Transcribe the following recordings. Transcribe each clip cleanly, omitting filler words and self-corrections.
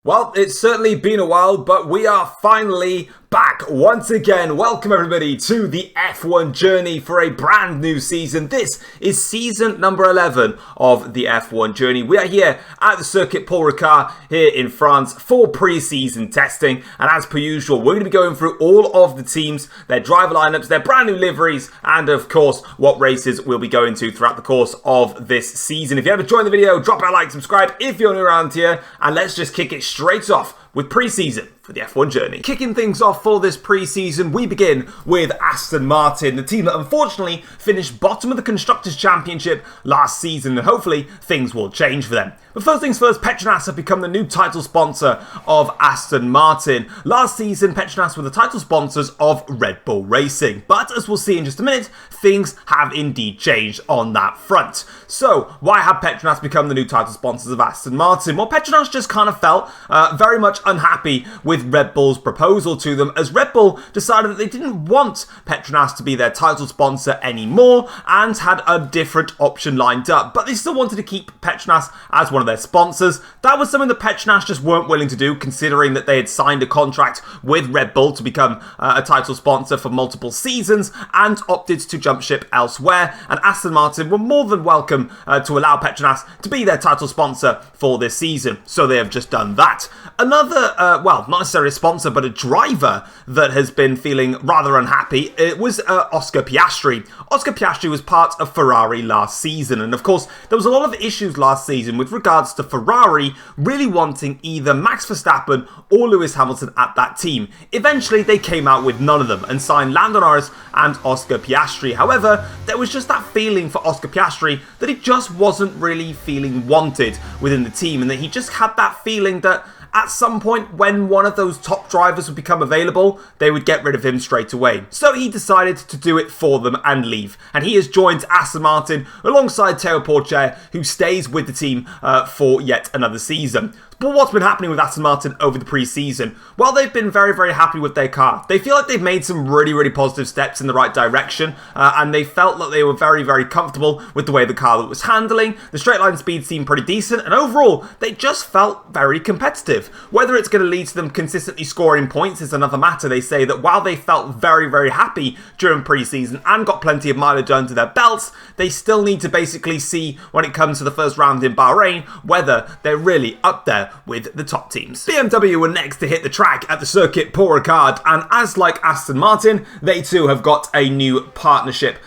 Well, it's certainly been a while, but we are finally back once again. Welcome everybody to the F1 journey for a brand new season. This is season number 11 of the F1 journey. We are here at the Circuit Paul Ricard here in France for pre-season testing. And as per usual, we're going to be going through all of the teams, their driver lineups, their brand new liveries, and of course, what races we'll be going to throughout the course of this season. If you haven't enjoyed the video, drop a like, subscribe if you're new around here, and let's just kick it straight off with pre-season for the F1 journey. Kicking things off for this pre-season, we begin with Aston Martin, the team that unfortunately finished bottom of the Constructors' Championship last season, and hopefully things will change for them. But first things first, Petronas have become the new title sponsor of Aston Martin. Last season, Petronas were the title sponsors of Red Bull Racing, but as we'll see in just a minute, things have indeed changed on that front. So, why have Petronas become the new title sponsors of Aston Martin? Well, Petronas just kind of felt very much unhappy with Red Bull's proposal to them, as Red Bull decided that they didn't want Petronas to be their title sponsor anymore and had a different option lined up, but they still wanted to keep Petronas as one of their sponsors. That was something that Petronas just weren't willing to do, considering that they had signed a contract with Red Bull to become a title sponsor for multiple seasons and opted to jump ship elsewhere, and Aston Martin were more than welcome to allow Petronas to be their title sponsor for this season, so they have just done that. Another, well, not necessarily a sponsor, but a driver that has been feeling rather unhappy, it was Oscar Piastri. Oscar Piastri was part of Ferrari last season, and of course, there was a lot of issues last season with regards to Ferrari really wanting either Max Verstappen or Lewis Hamilton at that team. Eventually, they came out with none of them and signed Lando Norris and Oscar Piastri. However, there was just that feeling for Oscar Piastri that he just wasn't really feeling wanted within the team, and that he just had that feeling that at some point, when one of those top drivers would become available, they would get rid of him straight away. So he decided to do it for them and leave. And he has joined Aston Martin alongside Théo Pourchaire, who stays with the team for yet another season. But what's been happening with Aston Martin over the pre-season? Well, they've been very, very happy with their car. They feel like they've made some really, really positive steps in the right direction, and they felt that they were very, very comfortable with the way the car was handling. The straight line speed seemed pretty decent, and overall, they just felt very competitive. Whether it's going to lead to them consistently scoring points is another matter. They say that while they felt very, very happy during pre-season and got plenty of mileage under their belts, they still need to basically see, when it comes to the first round in Bahrain, whether they're really up there with the top teams. BMW were next to hit the track at the Circuit Paul Ricard, and as like Aston Martin, they too have got a new partnership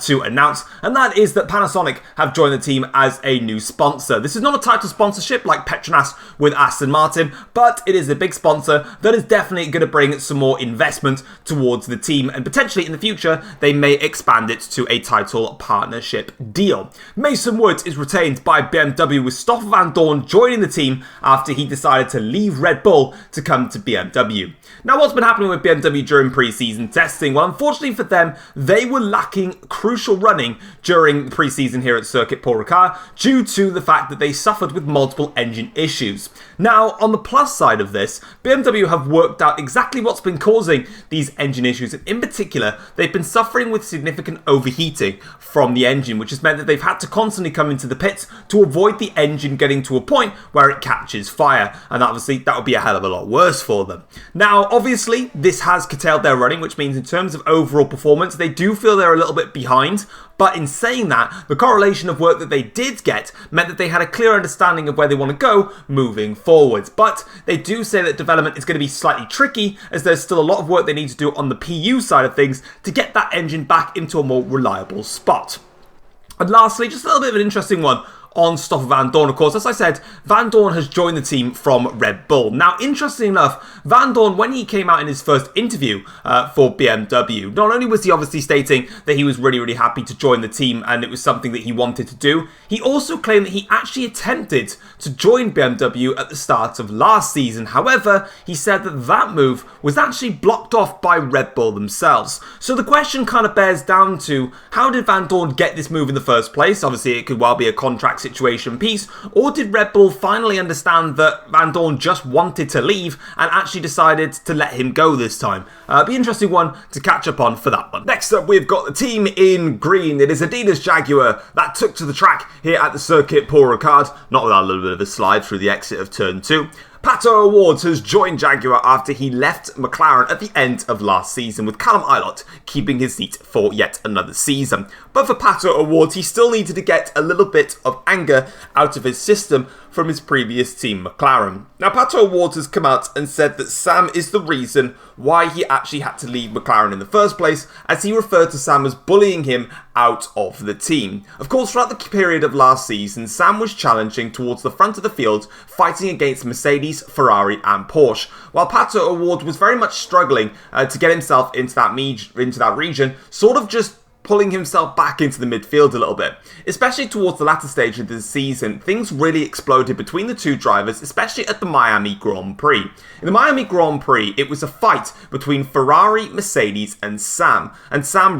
to announce, and that is that Panasonic have joined the team as a new sponsor. This is not a title sponsorship like Petronas with Aston Martin, but it is a big sponsor that is definitely going to bring some more investment towards the team, and potentially in the future they may expand it to a title partnership deal. Mason Woods is retained by BMW, with Stoffel Vandoorne joining the team after he decided to leave Red Bull to come to BMW. Now, what's been happening with BMW during pre-season testing? Well, unfortunately for them, they were lacking crucial running during pre-season here at Circuit Paul Ricard due to the fact that they suffered with multiple engine issues. Now, on the plus side of this, BMW have worked out exactly what's been causing these engine issues, and in particular, they've been suffering with significant overheating from the engine, which has meant that they've had to constantly come into the pits to avoid the engine getting to a point where it catches fire, and obviously that would be a hell of a lot worse for them. Now, obviously, this has curtailed their running, which means in terms of overall performance, they do feel they're a little bit behind. But in saying that, the correlation of work that they did get meant that they had a clear understanding of where they want to go moving forwards. But they do say that development is going to be slightly tricky, as there's still a lot of work they need to do on the PU side of things to get that engine back into a more reliable spot. And lastly, just a little bit of an interesting one on Stoffel Vandoorne, of course. As I said, Vandoorne has joined the team from Red Bull. Now, interestingly enough, Vandoorne, when he came out in his first interview for BMW, not only was he obviously stating that he was really, really happy to join the team and it was something that he wanted to do, he also claimed that he actually attempted to join BMW at the start of last season. However, he said that that move was actually blocked off by Red Bull themselves. So the question kind of bears down to, how did Vandoorne get this move in the first place? Obviously, it could well be a contract situation piece, or did Red Bull finally understand that Vandoorne just wanted to leave and actually decided to let him go this time? Be an interesting one to catch up on for that one. Next up, we've got the team in green. It is Adidas Jaguar that took to the track here at the Circuit Paul Ricard, not without a little bit of a slide through the exit of turn 2. Pato O'Ward has joined Jaguar after he left McLaren at the end of last season, with Callum Ilott keeping his seat for yet another season. But for Pato O'Ward, he still needed to get a little bit of anger out of his system from his previous team, McLaren. Now, Pato O'Ward has come out and said that Sam is the reason why he actually had to leave McLaren in the first place, as he referred to Sam as bullying him out of the team. Of course, throughout the period of last season, Sam was challenging towards the front of the field, fighting against Mercedes, Ferrari and Porsche, while Pato O'Ward was very much struggling to get himself into that region, sort of just pulling himself back into the midfield a little bit. Especially towards the latter stage of the season, things really exploded between the two drivers, especially at the Miami Grand Prix. In the Miami Grand Prix, it was a fight between Ferrari, Mercedes and Sam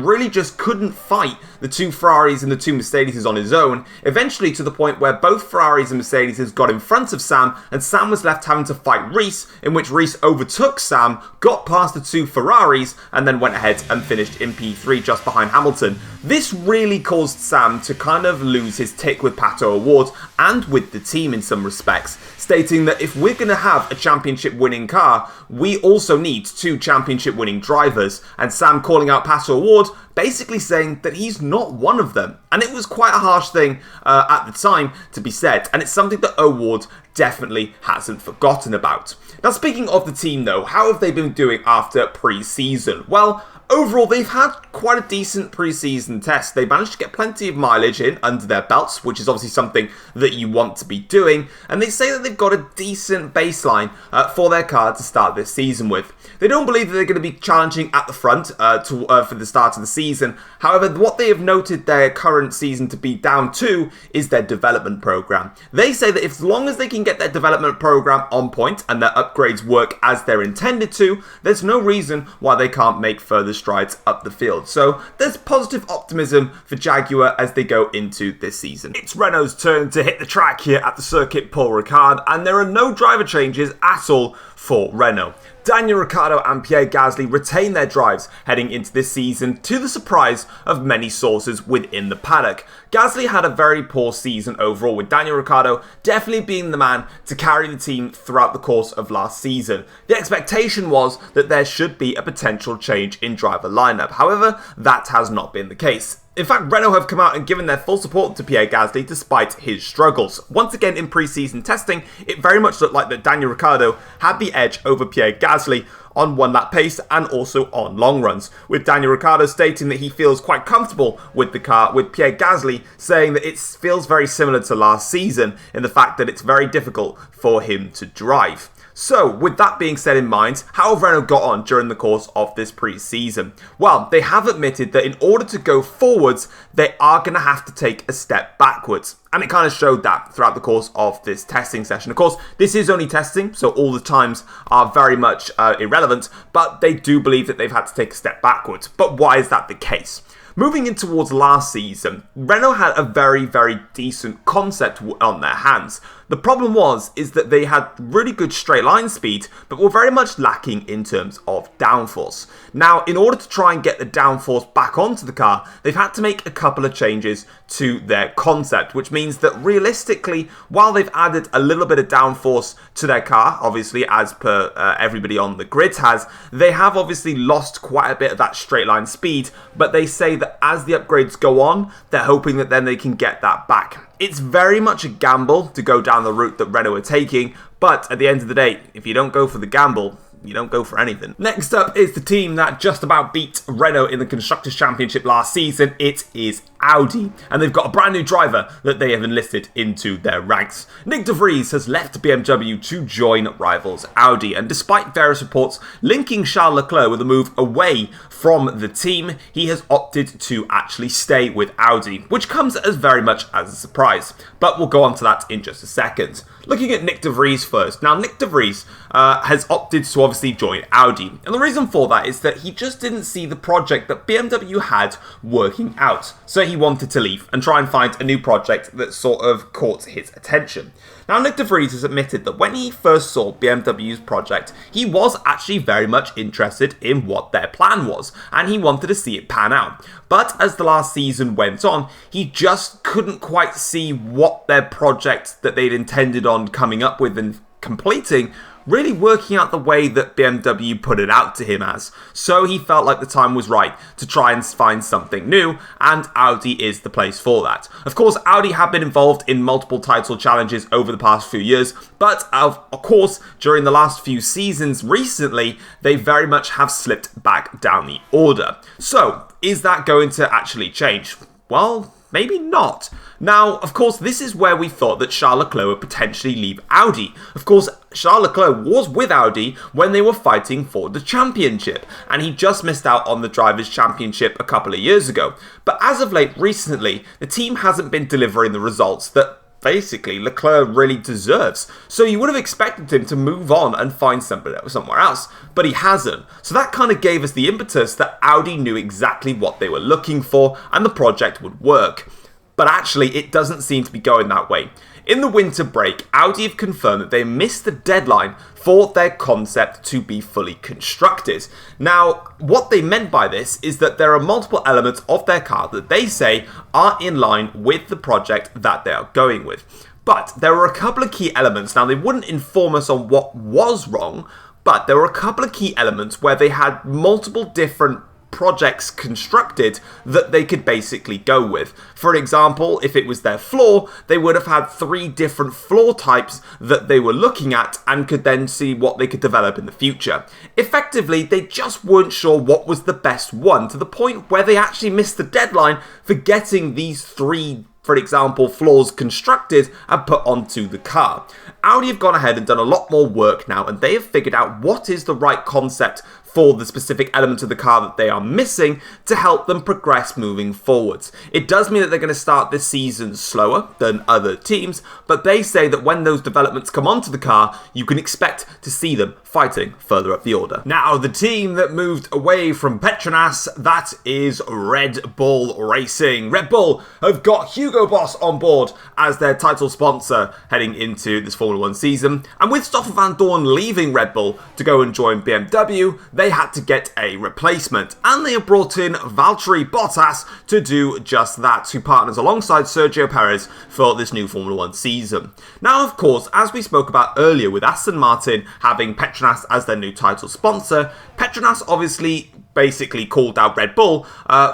really just couldn't fight the two Ferraris and the two Mercedes on his own, eventually to the point where both Ferraris and Mercedes got in front of Sam, and Sam was left having to fight Reese, in which Reese overtook Sam, got past the two Ferraris, and then went ahead and finished in P3 just behind Hamilton. This really caused Sam to kind of lose his tick with Pato O'Ward and with the team in some respects, stating that if we're going to have a championship winning car, we also need two championship winning drivers, and Sam calling out Pato O'Ward, basically saying that he's not one of them. And it was quite a harsh thing at the time to be said, and it's something that O'Ward definitely hasn't forgotten about. Now, speaking of the team though, how have they been doing after pre-season? Well, overall, they've had quite a decent pre-season test. They managed to get plenty of mileage in under their belts, which is obviously something that you want to be doing. And they say that they've got a decent baseline for their car to start this season with. They don't believe that they're going to be challenging at the front for the start of the season. However, what they have noted their current season to be down to is their development program. They say that as long as they can get their development program on point and their upgrades work as they're intended to, there's no reason why they can't make further strides up the field. So there's positive optimism for Jaguar as they go into this season. It's Renault's turn to hit the track here at the circuit Paul Ricard, and there are no driver changes at all for Renault. Daniel Ricciardo and Pierre Gasly retain their drives heading into this season, to the surprise of many sources within the paddock. Gasly had a very poor season overall, with Daniel Ricciardo definitely being the man to carry the team throughout the course of last season. The expectation was that there should be a potential change in driver lineup. However, that has not been the case. In fact, Renault have come out and given their full support to Pierre Gasly despite his struggles. Once again in pre-season testing, it very much looked like that Daniel Ricciardo had the edge over Pierre Gasly on one-lap pace and also on long runs, with Daniel Ricciardo stating that he feels quite comfortable with the car, with Pierre Gasly saying that it feels very similar to last season in the fact that it's very difficult for him to drive. So, with that being said in mind, how have Renault got on during the course of this pre-season? Well, they have admitted that in order to go forwards, they are going to have to take a step backwards. And it kind of showed that throughout the course of this testing session. Of course, this is only testing, so all the times are very much irrelevant, but they do believe that they've had to take a step backwards. But why is that the case? Moving in towards last season, Renault had a very, very decent concept on their hands. The problem is that they had really good straight line speed, but were very much lacking in terms of downforce. Now, in order to try and get the downforce back onto the car, they've had to make a couple of changes to their concept, which means that realistically, while they've added a little bit of downforce to their car, obviously as per everybody on the grid has, they have obviously lost quite a bit of that straight line speed, but they say that as the upgrades go on, they're hoping that then they can get that back. It's very much a gamble to go down the route that Renault are taking, but at the end of the day, if you don't go for the gamble, you don't go for anything. Next up is the team that just about beat Renault in the Constructors' Championship last season. It is Audi, and they've got a brand new driver that they have enlisted into their ranks. Nick de Vries has left BMW to join rivals Audi, and despite various reports linking Charles Leclerc with a move away from the team, he has opted to actually stay with Audi, which comes as very much as a surprise, but we'll go on to that in just a second. Looking at Nick de Vries first. Now, Nick de Vries has opted to obviously join Audi, and the reason for that is that he just didn't see the project that BMW had working out, so he wanted to leave and try and find a new project that sort of caught his attention. Now, Nick de Vries has admitted that when he first saw BMW's project, he was actually very much interested in what their plan was, and he wanted to see it pan out. But as the last season went on, he just couldn't quite see what their project that they'd intended on coming up with and completing, really working out the way that BMW put it out to him as. So he felt like the time was right to try and find something new, and Audi is the place for that. Of course, Audi have been involved in multiple title challenges over the past few years, but of course, during the last few seasons recently, they very much have slipped back down the order. So, is that going to actually change? Well, maybe not. Now, of course, this is where we thought that Charles Leclerc would potentially leave Audi. Of course, Charles Leclerc was with Audi when they were fighting for the championship, and he just missed out on the Drivers' Championship a couple of years ago. But as of late, recently, the team hasn't been delivering the results that basically Leclerc really deserves. So you would have expected him to move on and find somewhere else, but he hasn't. So that kind of gave us the impetus that Audi knew exactly what they were looking for and the project would work. But actually, it doesn't seem to be going that way. In the winter break, Audi have confirmed that they missed the deadline for their concept to be fully constructed. Now, what they meant by this is that there are multiple elements of their car that they say are in line with the project that they are going with. But there were a couple of key elements. Now, they wouldn't inform us on what was wrong, but there were a couple of key elements where they had multiple different projects constructed that they could basically go with. For example, if it was their floor, they would have had 3 different floor types that they were looking at and could then see what they could develop in the future. Effectively, they just weren't sure what was the best one, to the point where they actually missed the deadline for getting these 3, for example, floors constructed and put onto the car. Audi have gone ahead and done a lot more work now, and they have figured out what is the right concept for the specific element of the car that they are missing to help them progress moving forwards. It does mean that they're going to start this season slower than other teams, but they say that when those developments come onto the car, you can expect to see them fighting further up the order. Now, the team that moved away from Petronas, that is Red Bull Racing. Red Bull have got Hugo Boss on board as their title sponsor heading into this Formula 1 season, and with Stoffel van Dorn leaving Red Bull to go and join BMW, they had to get a replacement, and they have brought in Valtteri Bottas to do just that, who partners alongside Sergio Perez for this new Formula 1 season. Now, of course, as we spoke about earlier with Aston Martin having Petronas as their new title sponsor, Petronas obviously basically called out Red Bull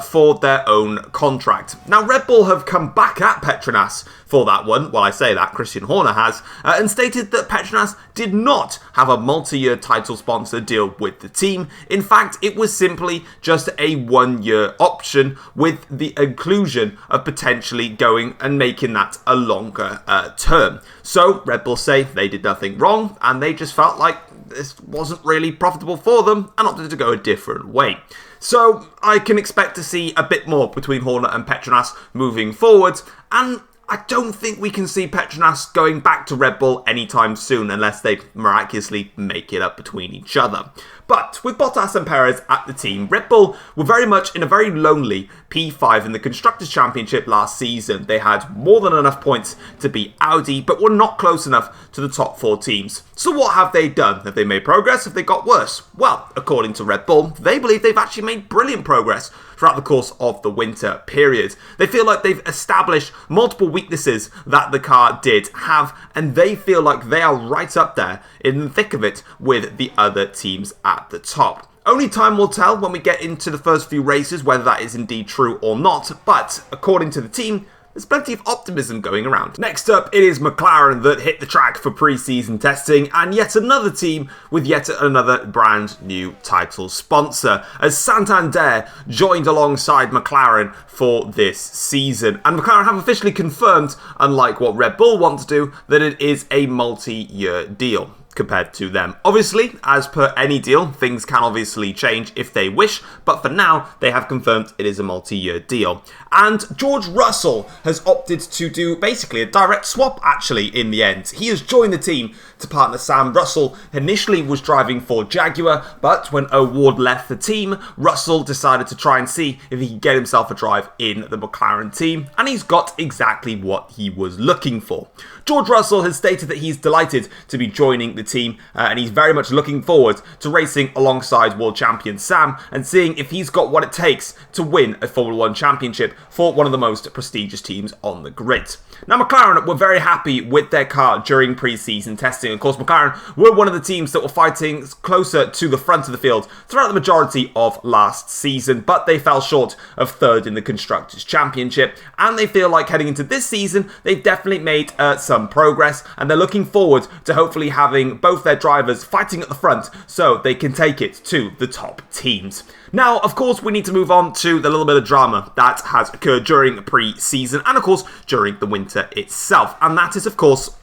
for their own contract. Now, Red Bull have come back at Petronas for that one. Well, I say that, Christian Horner has, and stated that Petronas did not have a multi-year title sponsor deal with the team. In fact, it was simply just a 1-year option with the inclusion of potentially going and making that a longer term. So, Red Bull say they did nothing wrong, and they just felt like this wasn't really profitable for them and opted to go a different way. So I can expect to see a bit more between Horner and Petronas moving forward, and I don't think we can see Petronas going back to Red Bull anytime soon unless they miraculously make it up between each other. But with Bottas and Perez at the team, Red Bull were very much in a very lonely P5 in the Constructors' Championship last season. They had more than enough points to beat Audi, but were not close enough to the top 4 teams. So what have they done? Have they made progress? Have they got worse? Well, according to Red Bull, they believe they've actually made brilliant progress throughout the course of the winter period. They feel like they've established multiple weaknesses that the car did have, and they feel like they are right up there in the thick of it with the other teams at the top. Only time will tell when we get into the first few races whether that is indeed true or not, but according to the team, there's plenty of optimism going around. Next up, it is McLaren that hit the track for pre-season testing, and yet another team with yet another brand new title sponsor, as Santander joined alongside McLaren for this season. And McLaren have officially confirmed, unlike what Red Bull want to do, that it is a multi-year deal compared to them. Obviously, as per any deal, things can obviously change if they wish, but for now, they have confirmed it is a multi-year deal. And George Russell has opted to do basically a direct swap, actually, in the end. He has joined the team to partner Sam. Russell initially was driving for Jaguar, but when O'Ward left the team, Russell decided to try and see if he could get himself a drive in the McLaren team, and he's got exactly what he was looking for. George Russell has stated that he's delighted to be joining the the team, and he's very much looking forward to racing alongside world champion Sam and seeing if he's got what it takes to win a Formula 1 championship for one of the most prestigious teams on the grid. Now, McLaren were very happy with their car during pre-season testing. Of course, McLaren were one of the teams that were fighting closer to the front of the field throughout the majority of last season, but they fell short of third in the Constructors' Championship, and they feel like heading into this season, they've definitely made some progress, and they're looking forward to hopefully having both their drivers fighting at the front so they can take it to the top teams. Now, of course, we need to move on to the little bit of drama that has occurred during pre-season and, of course, during the winter itself. And that is, of course,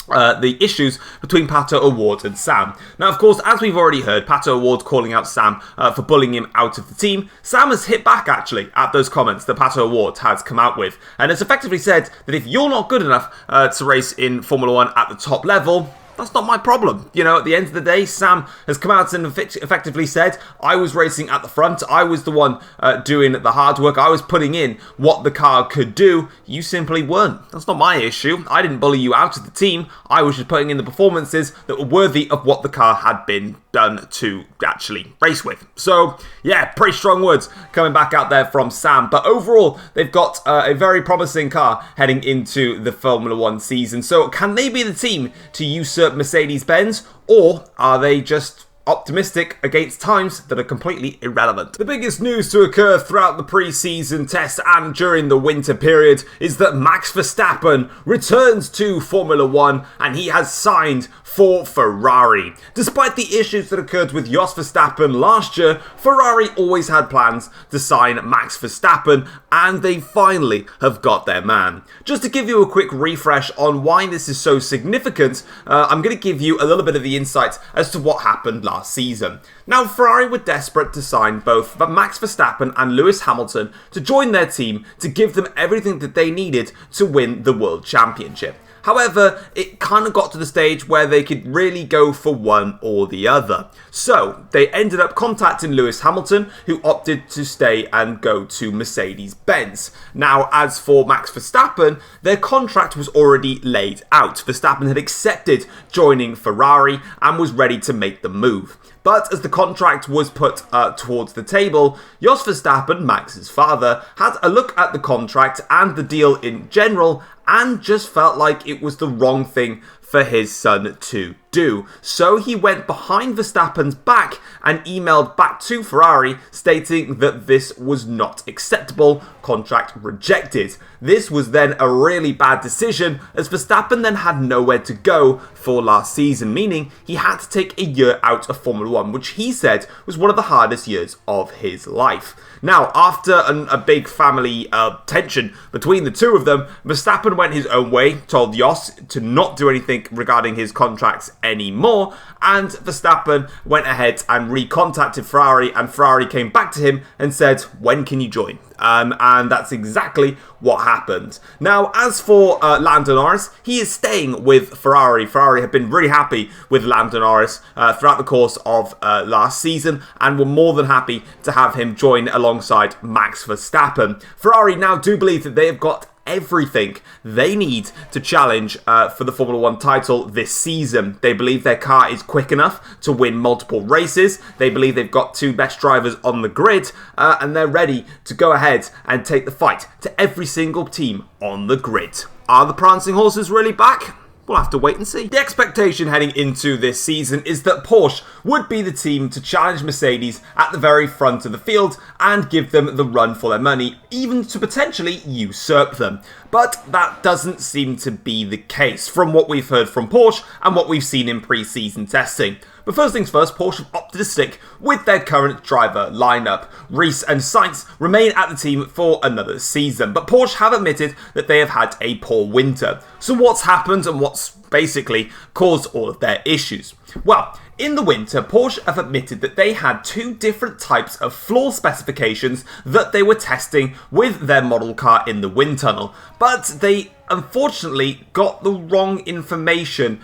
the issues between Pato O'Ward and Sam. Now, of course, as we've already heard, Pato O'Ward calling out Sam for bullying him out of the team. Sam has hit back, actually, at those comments that Pato O'Ward has come out with, and has effectively said that if you're not good enough to race in Formula 1 at the top level, that's not my problem. You know, at the end of the day, Sam has come out and effectively said, I was racing at the front, I was the one doing the hard work, I was putting in what the car could do, you simply weren't. That's not my issue. I didn't bully you out of the team, I was just putting in the performances that were worthy of what the car had been done to actually race with. So, yeah, pretty strong words coming back out there from Sam, but overall, they've got a very promising car heading into the Formula 1 season. So, can they be the team to usurp Mercedes-Benz, or are they just optimistic against times that are completely irrelevant? The biggest news to occur throughout the pre-season test and during the winter period is that Max Verstappen returns to Formula 1 and he has signed for Ferrari. Despite the issues that occurred with Jos Verstappen last year, Ferrari always had plans to sign Max Verstappen, and they finally have got their man. Just to give you a quick refresh on why this is so significant, I'm going to give you a little bit of the insight as to what happened last season. Now, Ferrari were desperate to sign both Max Verstappen and Lewis Hamilton to join their team to give them everything that they needed to win the World Championship. However, it kind of got to the stage where they could really go for one or the other. So, they ended up contacting Lewis Hamilton, who opted to stay and go to Mercedes-Benz. Now, as for Max Verstappen, their contract was already laid out. Verstappen had accepted joining Ferrari and was ready to make the move. But as the contract was put towards the table, Jos Verstappen, Max's father, had a look at the contract and the deal in general and just felt like it was the wrong thing for his son to do. So he went behind Verstappen's back and emailed back to Ferrari stating that this was not acceptable, contract rejected. This was then a really bad decision as Verstappen then had nowhere to go for last season, meaning he had to take a year out of Formula 1, which he said was one of the hardest years of his life. Now, after a big family tension between the two of them, Verstappen went his own way, told Jos to not do anything regarding his contracts anymore, and Verstappen went ahead and recontacted Ferrari, and Ferrari came back to him and said, when can you join? And that's exactly what happened. Now, as for Lando Norris, he is staying with Ferrari. Ferrari have been really happy with Lando Norris throughout the course of last season and were more than happy to have him join alongside Max Verstappen. Ferrari now do believe that they have got everything they need to challenge for the Formula 1 title this season. They believe their car is quick enough to win multiple races. They believe they've got two best drivers on the grid, and they're ready to go ahead and take the fight to every single team on the grid. Are the prancing horses really back? We'll have to wait and see. The expectation heading into this season is that Porsche would be the team to challenge Mercedes at the very front of the field and give them the run for their money, even to potentially usurp them. But that doesn't seem to be the case from what we've heard from Porsche and what we've seen in pre-season testing. But first things first, Porsche have opted to stick with their current driver lineup. Reese and Sainz remain at the team for another season, but Porsche have admitted that they have had a poor winter. So what's happened and what's basically caused all of their issues? Well, in the winter, Porsche have admitted that they had two different types of floor specifications that they were testing with their model car in the wind tunnel, but they unfortunately got the wrong information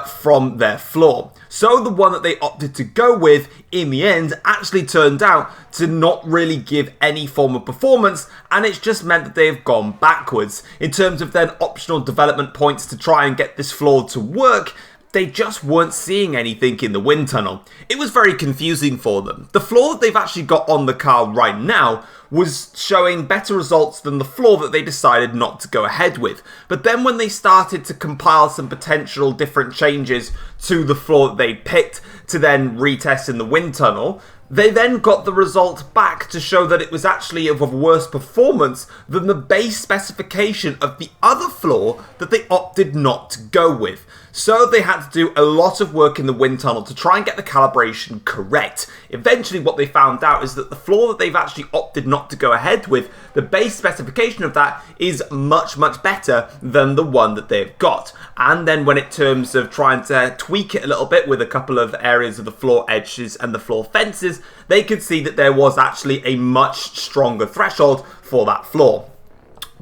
from their floor. So the one that they opted to go with in the end actually turned out to not really give any form of performance, and it's just meant that they have gone backwards. In terms of then optional development points to try and get this floor to work, they just weren't seeing anything in the wind tunnel. It was very confusing for them. The floor that they've actually got on the car right now was showing better results than the floor that they decided not to go ahead with. But then when they started to compile some potential different changes to the floor that they picked to then retest in the wind tunnel, they then got the result back to show that it was actually of a worse performance than the base specification of the other floor that they opted not to go with. So they had to do a lot of work in the wind tunnel to try and get the calibration correct. Eventually what they found out is that the floor that they've actually opted not to go ahead with, the base specification of that is much, much better than the one that they've got. And then when it terms of trying to tweak it a little bit with a couple of areas of the floor edges and the floor fences, they could see that there was actually a much stronger threshold for that floor.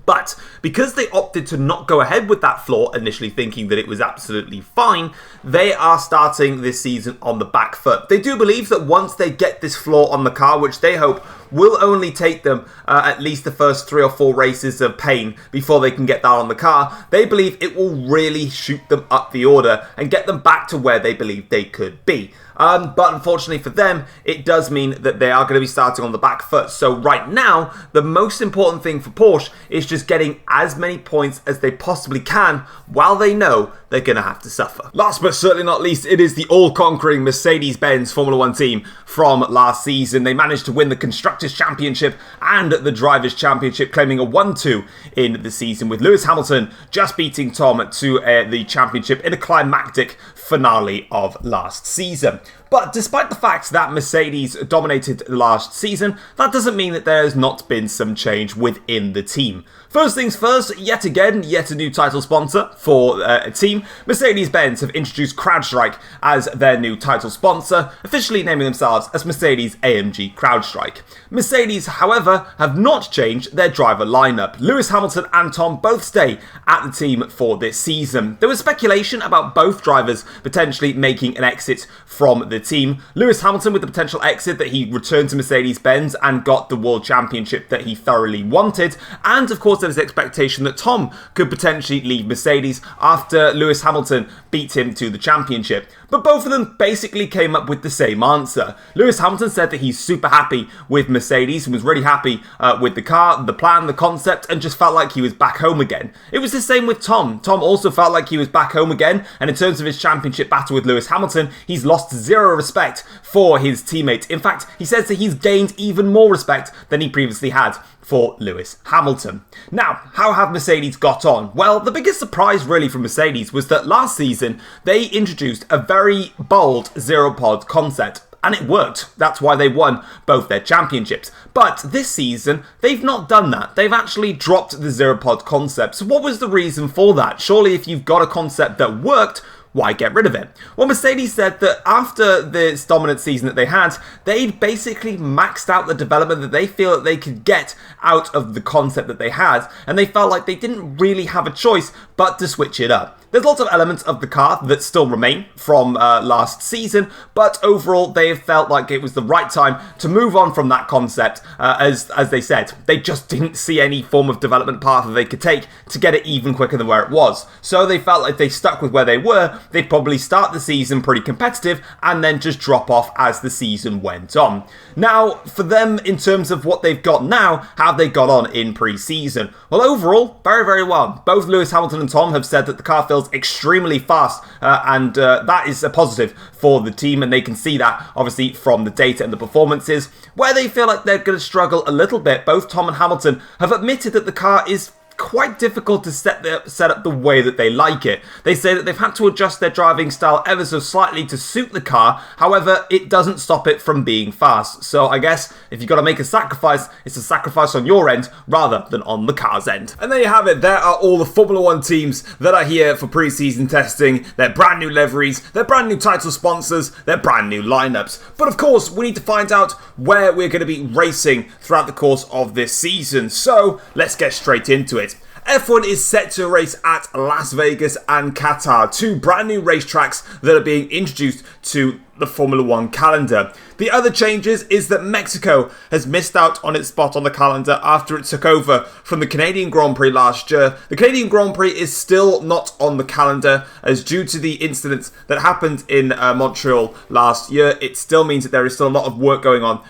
But because they opted to not go ahead with that floor, initially thinking that it was absolutely fine, they are starting this season on the back foot. They do believe that once they get this floor on the car, which they hope will only take them at least the first 3 or 4 races of pain before they can get that on the car, they believe it will really shoot them up the order and get them back to where they believe they could be. But unfortunately for them, it does mean that they are going to be starting on the back foot. So right now, the most important thing for Porsche is just getting as many points as they possibly can while they know they're going to have to suffer. Last but certainly not least, it is the all-conquering Mercedes-Benz Formula 1 team from last season. They managed to win the Constructors' Championship and the Drivers' Championship, claiming a 1-2 in the season, with Lewis Hamilton just beating Tom to the championship in a climactic finale of last season. But despite the fact that Mercedes dominated last season, that doesn't mean that there has not been some change within the team. First things first, yet a new title sponsor for a team. Mercedes-Benz have introduced CrowdStrike as their new title sponsor, officially naming themselves as Mercedes-AMG CrowdStrike. Mercedes, however, have not changed their driver lineup. Lewis Hamilton and Tom both stay at the team for this season. There was speculation about both drivers potentially making an exit from the team. Lewis Hamilton with the potential exit that he returned to Mercedes-Benz and got the World Championship that he thoroughly wanted, and of course there was expectation that Tom could potentially leave Mercedes after Lewis Hamilton beat him to the championship. But both of them basically came up with the same answer. Lewis Hamilton said that he's super happy with Mercedes and was really happy with the car, the plan, the concept, and just felt like he was back home again. It was the same with Tom. Tom also felt like he was back home again, and in terms of his championship battle with Lewis Hamilton, he's lost zero respect for his teammate. In fact, he says that he's gained even more respect than he previously had for Lewis Hamilton. Now, how have Mercedes got on? Well, the biggest surprise really from Mercedes was that last season they introduced a very bold zero-pod concept. And it worked. That's why they won both their championships. But this season, they've not done that. They've actually dropped the zero-pod concept. So what was the reason for that? Surely if you've got a concept that worked, why get rid of it? Well, Mercedes said that after this dominant season that they had, they'd basically maxed out the development that they feel that they could get out of the concept that they had, and they felt like they didn't really have a choice but to switch it up. There's lots of elements of the car that still remain from last season, but overall they have felt like it was the right time to move on from that concept. As they said, they just didn't see any form of development path that they could take to get it even quicker than where it was. So they felt like if they stuck with where they were, they'd probably start the season pretty competitive and then just drop off as the season went on. Now, for them, in terms of what they've got now, how have they got on in pre-season? Well, overall, very, very well. Both Lewis Hamilton and Tom have said that the car feels extremely fast, and that is a positive for the team, and they can see that obviously from the data and the performances. Where they feel like they're going to struggle a little bit, both Tom and Hamilton have admitted that the car is quite difficult to set up the way that they like it. They say that they've had to adjust their driving style ever so slightly to suit the car. However, it doesn't stop it from being fast. So I guess if you've got to make a sacrifice, it's a sacrifice on your end rather than on the car's end. And there you have it. There are all the Formula 1 teams that are here for pre-season testing. Their brand new liveries, their brand new title sponsors, their brand new lineups. But of course, we need to find out where we're going to be racing throughout the course of this season. So let's get straight into it. F1 is set to race at Las Vegas and Qatar, two brand new racetracks that are being introduced to the Formula 1 calendar. The other changes is that Mexico has missed out on its spot on the calendar after it took over from the Canadian Grand Prix last year. The Canadian Grand Prix is still not on the calendar as due to the incidents that happened in Montreal last year. It still means that there is still a lot of work going on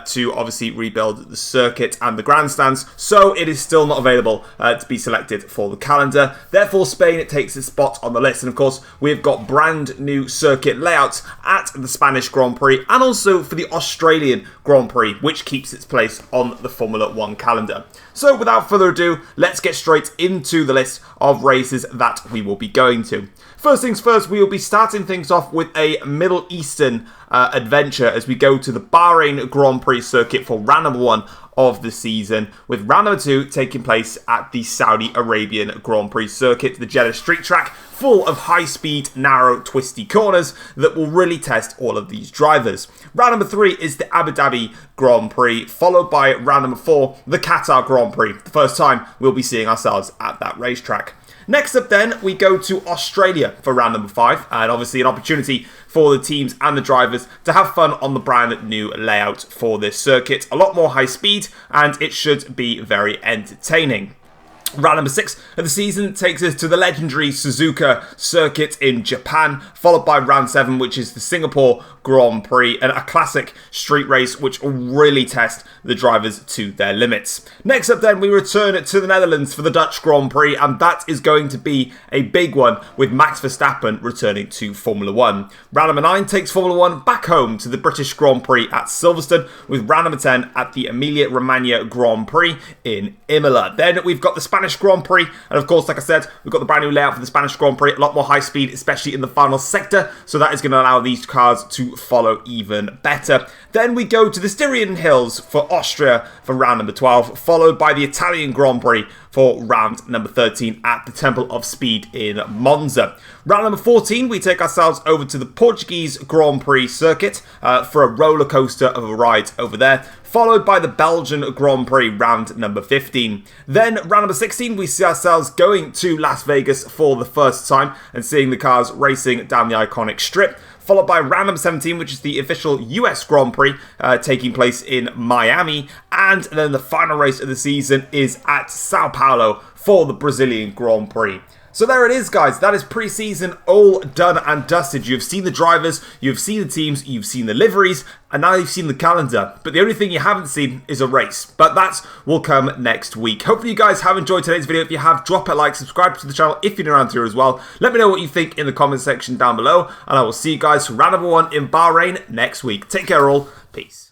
to obviously rebuild the circuit and the grandstands, so it is still not available to be selected for the calendar. Therefore, Spain takes its spot on the list, and of course we've got brand new circuit layouts at the Spanish Grand Prix and also for the Australian Grand Prix, which keeps its place on the Formula 1 calendar. So without further ado, let's get straight into the list of races that we will be going to. First things first, we will be starting things off with a Middle Eastern adventure as we go to the Bahrain Grand Prix circuit for round number 1 of the season, with round number 2 taking place at the Saudi Arabian Grand Prix circuit, the Jeddah street track, full of high-speed, narrow, twisty corners that will really test all of these drivers. Round number 3 is the Abu Dhabi Grand Prix, followed by round number 4, the Qatar Grand Prix. The first time we'll be seeing ourselves at that racetrack. Next up then, we go to Australia for round number 5, and obviously an opportunity for the teams and the drivers to have fun on the brand new layout for this circuit. A lot more high speed, and it should be very entertaining. Round number 6 of the season takes us to the legendary Suzuka circuit in Japan, followed by round 7, which is the Singapore Grand Prix, and a classic street race which will really test the drivers to their limits. Next up then, we return to the Netherlands for the Dutch Grand Prix, and that is going to be a big one with Max Verstappen returning to Formula 1. Round number 9 takes Formula 1 back home to the British Grand Prix at Silverstone, with round number 10 at the Emilia-Romagna Grand Prix in Imola. Then we've got the Spanish Grand Prix, and of course, like I said, we've got the brand new layout for the Spanish Grand Prix, a lot more high speed, especially in the final sector, so that is going to allow these cars to follow even better. Then we go to the Styrian Hills for Austria for round number 12, followed by the Italian Grand Prix for round number 13 at the Temple of Speed in Monza. Round number 14, we take ourselves over to the Portuguese Grand Prix circuit for a roller coaster of a ride over there, followed by the Belgian Grand Prix round number 15. Then round number 16, we see ourselves going to Las Vegas for the first time and seeing the cars racing down the iconic strip, followed by round number 17, which is the official US Grand Prix taking place in Miami, and then the final race of the season is at Sao Paulo for the Brazilian Grand Prix. So there it is, guys. That is pre-season all done and dusted. You've seen the drivers, you've seen the teams, you've seen the liveries, and now you've seen the calendar. But the only thing you haven't seen is a race. But that will come next week. Hopefully you guys have enjoyed today's video. If you have, drop a like, subscribe to the channel if you're new around here as well. Let me know what you think in the comment section down below, and I will see you guys for round number 1 in Bahrain next week. Take care all. Peace.